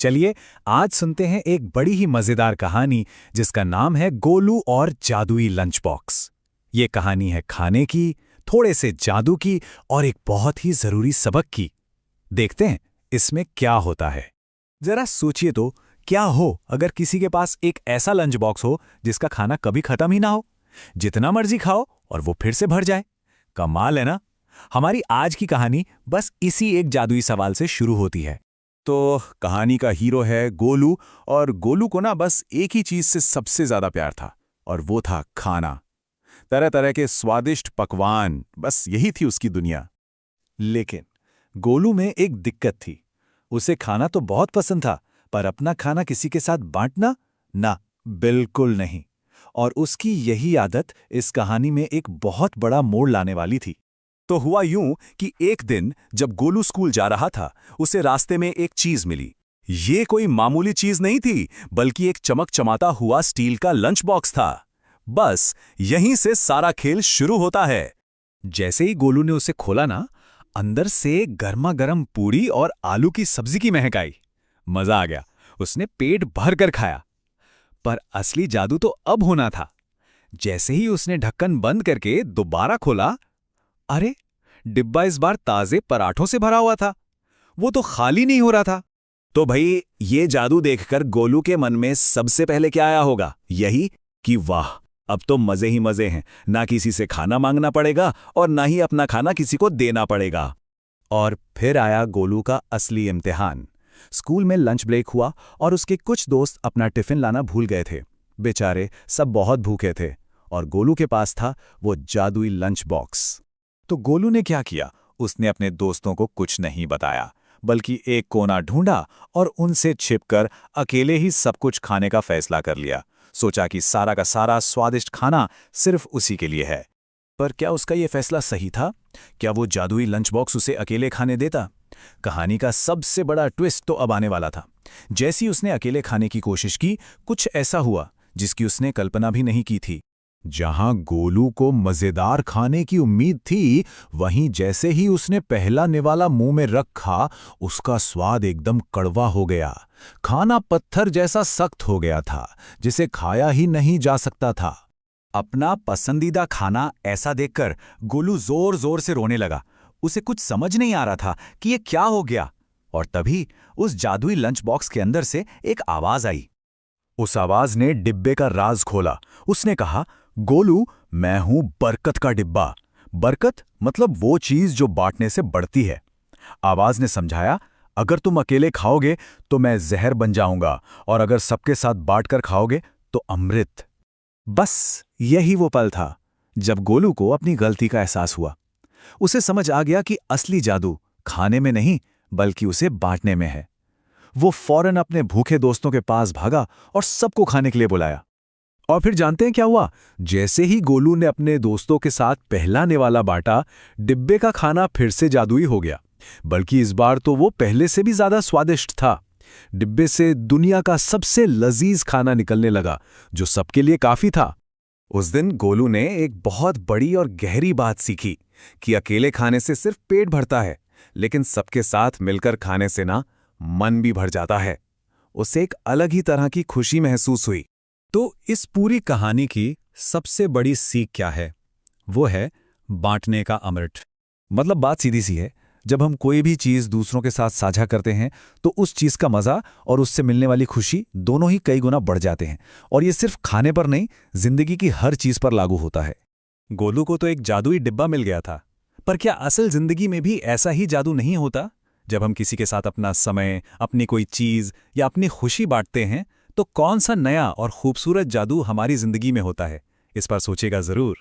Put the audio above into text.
चलिए आज सुनते हैं एक बड़ी ही मजेदार कहानी जिसका नाम है गोलू और जादुई लंच बॉक्स। ये कहानी है खाने की, थोड़े से जादू की और एक बहुत ही जरूरी सबक की। देखते हैं इसमें क्या होता है। जरा सोचिए तो, क्या हो अगर किसी के पास एक ऐसा लंच बॉक्स हो जिसका खाना कभी खत्म ही ना हो, जितना मर्जी खाओ और वो फिर से भर जाए। कमाल है ना। हमारी आज की कहानी बस इसी एक जादुई सवाल से शुरू होती है। तो कहानी का हीरो है गोलू, और गोलू को ना बस एक ही चीज से सबसे ज्यादा प्यार था, और वो था खाना। तरह तरह के स्वादिष्ट पकवान, बस यही थी उसकी दुनिया। लेकिन गोलू में एक दिक्कत थी। उसे खाना तो बहुत पसंद था, पर अपना खाना किसी के साथ बांटना ना, बिल्कुल नहीं। और उसकी यही आदत इस कहानी में एक बहुत बड़ा मोड़ लाने वाली थी। तो हुआ यूं कि एक दिन जब गोलू स्कूल जा रहा था, उसे रास्ते में एक चीज मिली। ये कोई मामूली चीज नहीं थी, बल्कि एक चमकचमाता हुआ स्टील का लंच बॉक्स था। बस यहीं से सारा खेल शुरू होता है। जैसे ही गोलू ने उसे खोला ना, अंदर से गर्मा गर्म पूरी और आलू की सब्जी की महक आई। मजा आ गया। उसने पेट भर कर खाया। पर असली जादू तो अब होना था। जैसे ही उसने ढक्कन बंद करके दोबारा खोला, अरे डिब्बा इस बार ताजे पराठों से भरा हुआ था। वो तो खाली नहीं हो रहा था। तो भाई, ये जादू देखकर गोलू के मन में सबसे पहले क्या आया होगा? यही कि वाह, अब तो मजे ही मजे हैं। ना किसी से खाना मांगना पड़ेगा और ना ही अपना खाना किसी को देना पड़ेगा। और फिर आया गोलू का असली इम्तिहान। स्कूल में लंच ब्रेक हुआ और उसके कुछ दोस्त अपना टिफिन लाना भूल गए थे। बेचारे सब बहुत भूखे थे और गोलू के पास था वो जादुई लंच बॉक्स। तो गोलू ने क्या किया? उसने अपने दोस्तों को कुछ नहीं बताया, बल्कि एक कोना ढूंढा और उनसे छिपकर अकेले ही सब कुछ खाने का फैसला कर लिया। सोचा कि सारा का सारा स्वादिष्ट खाना सिर्फ उसी के लिए है। पर क्या उसका यह फैसला सही था? क्या वो जादुई लंच बॉक्स उसे अकेले खाने देता? कहानी का सबसे बड़ा ट्विस्ट तो अब आने वाला था। जैसी उसने अकेले खाने की कोशिश की, कुछ ऐसा हुआ जिसकी उसने कल्पना भी नहीं की थी। जहां गोलू को मजेदार खाने की उम्मीद थी, वहीं जैसे ही उसने पहला निवाला मुंह में रखा, उसका स्वाद एकदम कड़वा हो गया। खाना पत्थर जैसा सख्त हो गया था, जिसे खाया ही नहीं जा सकता था। अपना पसंदीदा खाना ऐसा देखकर गोलू जोर जोर से रोने लगा। उसे कुछ समझ नहीं आ रहा था कि ये क्या हो गया। और तभी उस जादुई लंच बॉक्स के अंदर से एक आवाज आई। उस आवाज ने डिब्बे का राज खोला। उसने कहा, गोलू, मैं हूं बरकत का डिब्बा। बरकत मतलब वो चीज जो बांटने से बढ़ती है। आवाज ने समझाया, अगर तुम अकेले खाओगे तो मैं जहर बन जाऊंगा, और अगर सबके साथ बांटकर खाओगे तो अमृत। बस यही वो पल था जब गोलू को अपनी गलती का एहसास हुआ। उसे समझ आ गया कि असली जादू खाने में नहीं, बल्कि उसे बांटने में है। वो फौरन अपने भूखे दोस्तों के पास भागा और सबको खाने के लिए बुलाया। और फिर जानते हैं क्या हुआ? जैसे ही गोलू ने अपने दोस्तों के साथ पहला निवाला बांटा, डिब्बे का खाना फिर से जादुई हो गया। बल्कि इस बार तो वो पहले से भी ज्यादा स्वादिष्ट था। डिब्बे से दुनिया का सबसे लजीज खाना निकलने लगा, जो सबके लिए काफी था। उस दिन गोलू ने एक बहुत बड़ी और गहरी बात सीखी कि अकेले खाने से सिर्फ पेट भरता है, लेकिन सबके साथ मिलकर खाने से ना, मन भी भर जाता है। उसे एक अलग ही तरह की खुशी महसूस हुई। तो इस पूरी कहानी की सबसे बड़ी सीख क्या है? वो है बांटने का अमृत। मतलब बात सीधी सी है, जब हम कोई भी चीज दूसरों के साथ साझा करते हैं तो उस चीज का मजा और उससे मिलने वाली खुशी दोनों ही कई गुना बढ़ जाते हैं। और ये सिर्फ खाने पर नहीं, जिंदगी की हर चीज पर लागू होता है। गोलू को तो एक जादुई डिब्बा मिल गया था, पर क्या असल जिंदगी में भी ऐसा ही जादू नहीं होता? जब हम किसी के साथ अपना समय, अपनी कोई चीज या अपनी खुशी बांटते हैं, तो कौन सा नया और खूबसूरत जादू हमारी जिंदगी में होता है? इस पर सोचेगा जरूर।